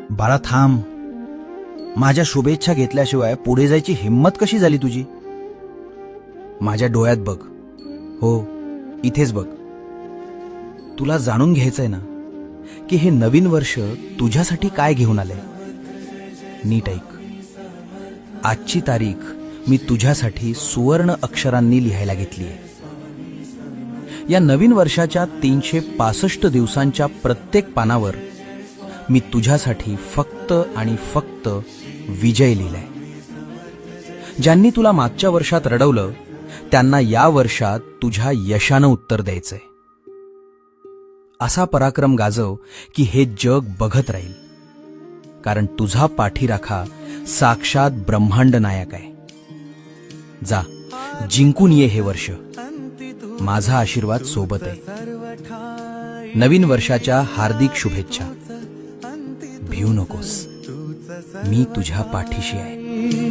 बाळा थांब. माझ्या शुभेच्छा घेतल्याशिवाय पुढे जायची हिम्मत कशी झाली तुझी? माझ्या डोळ्यात बघ. हो, इथेच बघ. तुला जाणून घ्यायचंय ना की हे नवीन वर्ष तुझ्यासाठी काय घेऊन आलंय. नीट ऐक. आजची तारीख मी तुझ्यासाठी सुवर्ण अक्षरांनी लिहायला घेतलीय. या नवीन वर्षाच्या 365 दिवसांच्या प्रत्येक पानावर मी तुझ्यासाठी फक्त आणि फक्त विजय लिहिलाय. ज्यांनी तुला मागच्या वर्षात रडवलं त्यांना या वर्षात तुझ्या यशानं उत्तर द्यायचंय. असा पराक्रम गाजव की हे जग बघत राहील, कारण तुझा पाठीराखा साक्षात ब्रह्मांड नायक आहे. जा, जिंकून ये हे वर्ष. माझा आशीर्वाद सोबत आहे. नवीन वर्षाच्या हार्दिक शुभेच्छा. भिऊ नकोस, मी तुझ्या पाठीशी आहे.